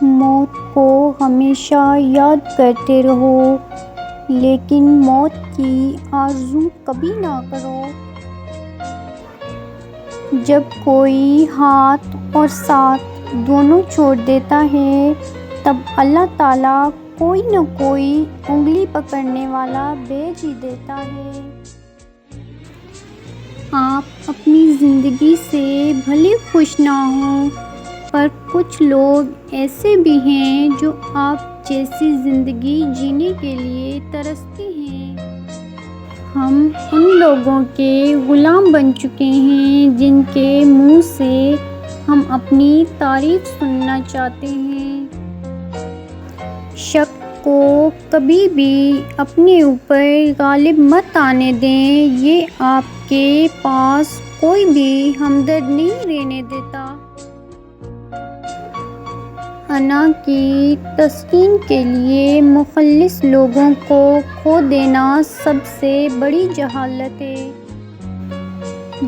موت کو ہمیشہ یاد کرتے رہو، لیکن موت کی آرزو کبھی نہ کرو۔ جب کوئی ہاتھ اور ساتھ دونوں چھوڑ دیتا ہے، تب اللہ تعالیٰ کوئی نہ کوئی انگلی پکڑنے والا بھیج ہی دیتا ہے۔ آپ اپنی زندگی سے بھلے خوش نہ ہوں، پر کچھ لوگ ایسے بھی ہیں جو آپ جیسی زندگی جینے کے لیے ترستے ہیں۔ ہم ان لوگوں کے غلام بن چکے ہیں جن کے منہ سے ہم اپنی تعریف سننا چاہتے ہیں۔ شک کو کبھی بھی اپنے اوپر غالب مت آنے دیں، یہ آپ کے پاس کوئی بھی ہمدرد نہیں رہنے دیتا۔ انا کی تسکین کے لیے مخلص لوگوں کو کھو دینا سب سے بڑی جہالت ہے۔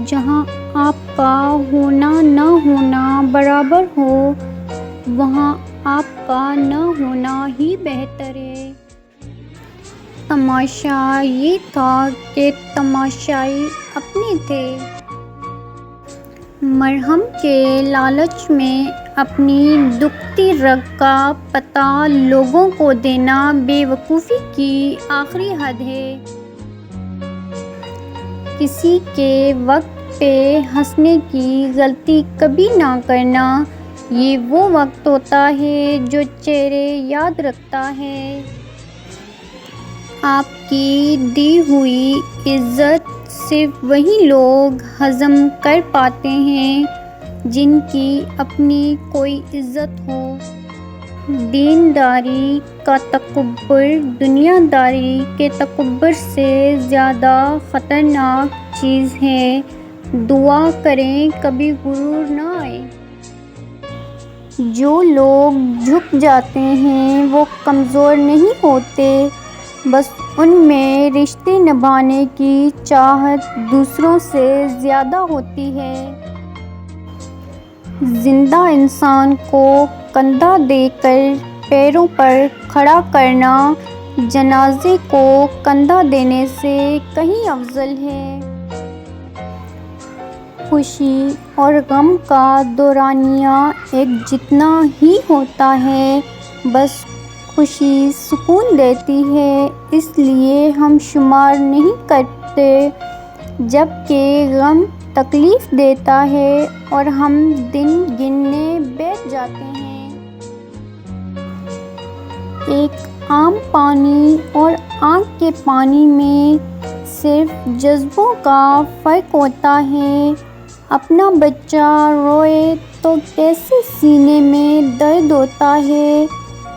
جہاں آپ کا ہونا نہ ہونا برابر ہو، وہاں آپ کا نہ ہونا ہی بہتر ہے۔ تماشا یہ تھا کہ تماشائی اپنے تھے۔ مرہم کے لالچ میں اپنی دکھتی رگ کا پتہ لوگوں کو دینا بے وقوفی کی آخری حد ہے۔ کسی کے وقت پہ ہنسنے کی غلطی کبھی نہ کرنا، یہ وہ وقت ہوتا ہے جو چہرے یاد رکھتا ہے۔ آپ کی دی ہوئی عزت صرف وہی لوگ ہضم کر پاتے ہیں جن کی اپنی کوئی عزت ہو۔ دینداری کا تکبر دنیا داری کے تکبر سے زیادہ خطرناک چیز ہے۔ دعا کریں کبھی غرور نہ آئے۔ جو لوگ جھک جاتے ہیں وہ کمزور نہیں ہوتے، بس ان میں رشتے نبھانے کی چاہت دوسروں سے زیادہ ہوتی ہے۔ زندہ انسان کو کندھا دے کر پیروں پر کھڑا کرنا جنازے کو کندھا دینے سے کہیں افضل ہے۔ خوشی اور غم کا دورانیہ ایک جتنا ہی ہوتا ہے، بس خوشی سکون دیتی ہے اس لیے ہم شمار نہیں کرتے، جبکہ غم تکلیف دیتا ہے اور ہم دن گننے بیٹھ جاتے ہیں۔ ایک عام پانی اور آنکھ کے پانی میں صرف جذبوں کا فرق ہوتا ہے۔ اپنا بچہ روئے تو کیسے سینے میں درد ہوتا ہے،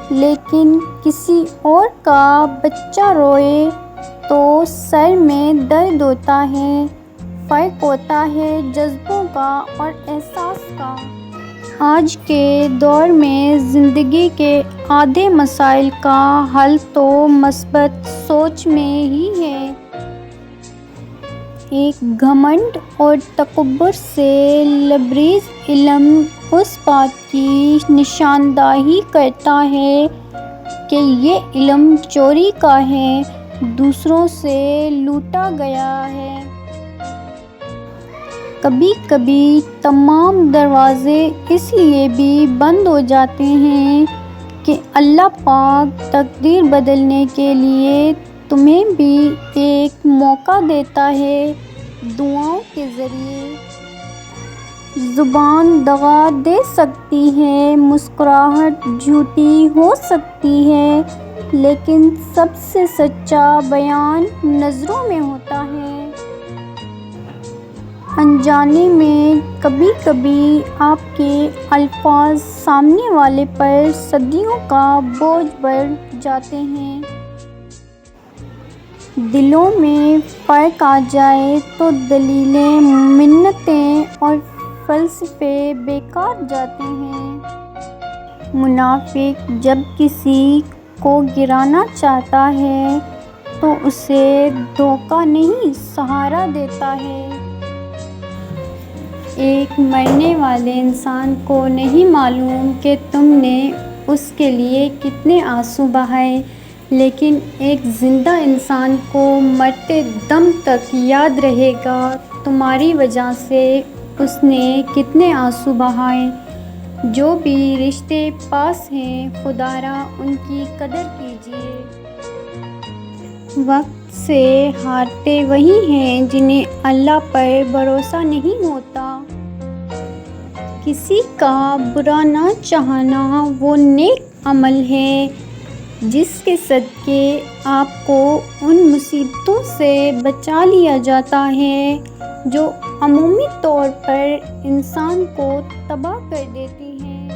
لیکن کسی اور کا بچہ روئے تو سر میں درد ہوتا ہے۔ فرق ہوتا ہے جذبوں کا اور احساس کا۔ آج کے دور میں زندگی کے آدھے مسائل کا حل تو مثبت سوچ میں ہی ہے۔ ایک گھمنڈ اور تکبر سے لبریز علم اس بات کی نشاندہی کرتا ہے کہ یہ علم چوری کا ہے، دوسروں سے لوٹا گیا ہے۔ کبھی کبھی تمام دروازے اس لیے بھی بند ہو جاتے ہیں کہ اللہ پاک تقدیر بدلنے کے لیے تمہیں بھی ایک موقع دیتا ہے۔ دعاؤں کے ذریعے زبان دغا دے سکتی ہے، مسکراہٹ جھوٹی ہو سکتی ہے، لیکن سب سے سچا بیان نظروں میں ہوتا ہے۔ انجانے میں کبھی کبھی آپ کے الفاظ سامنے والے پر صدیوں کا بوجھ بڑھ جاتے ہیں۔ دلوں میں فرق آ جائے تو دلیلیں، منتیں اور فلسفے بیکار جاتے ہیں۔ منافق جب کسی کو گرانا چاہتا ہے تو اسے دھوکہ نہیں، سہارا دیتا ہے۔ ایک مرنے والے انسان کو نہیں معلوم کہ تم نے اس کے لیے کتنے آنسو بہائے، لیکن ایک زندہ انسان کو مرتے دم تک یاد رہے گا تمہاری وجہ سے اس نے کتنے آنسو بہائے۔ جو بھی رشتے پاس ہیں خدارا ان کی قدر کیجیے۔ وقت سے ہارتے وہی ہیں جنہیں اللہ پر بھروسہ نہیں ہوتا۔ کسی کا برا نہ چاہنا وہ نیک عمل ہے جس کے صدقے آپ کو ان مصیبتوں سے بچا لیا جاتا ہے جو عمومی طور پر انسان کو تباہ کر دیتی ہیں۔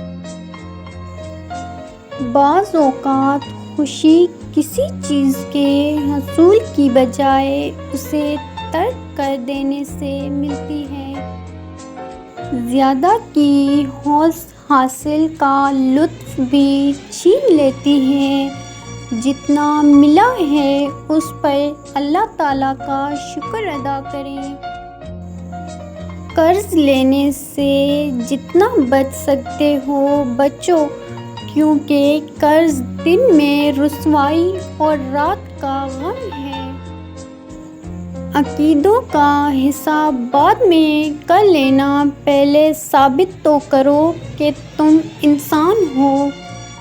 بعض اوقات خوشی کسی چیز کے حصول کی بجائے اسے ترک کر دینے سے ملتی ہے۔ زیادہ کی حوص حاصل کا لطف بھی چھین لیتی ہے۔ جتنا ملا ہے اس پر اللہ تعالیٰ کا شکر ادا کریں۔ قرض لینے سے جتنا بچ سکتے ہو بچو، کیونکہ قرض دن میں رسوائی اور رات کا غم ہے۔ عقیدوں کا حساب بعد میں کر لینا، پہلے ثابت تو کرو کہ تم انسان ہو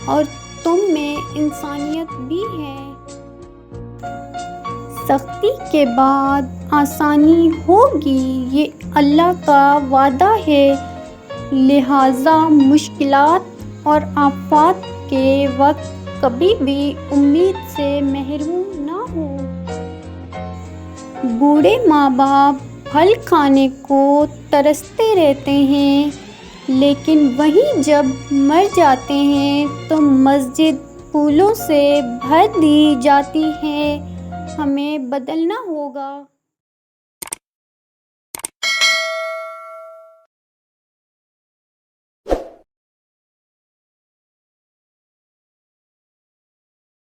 اور تم میں انسانیت بھی ہے۔ سختی کے بعد آسانی ہوگی یہ اللہ کا وعدہ ہے، لہٰذا مشکلات اور آفات کے وقت کبھی بھی امید سے محروم نہ ہو۔ بوڑھے ماں باپ پھل کھانے کو ترستے رہتے ہیں، لیکن وہیں جب مر جاتے ہیں تو مسجد پھولوں سے بھر دی جاتی ہے۔ ہمیں بدلنا ہوگا۔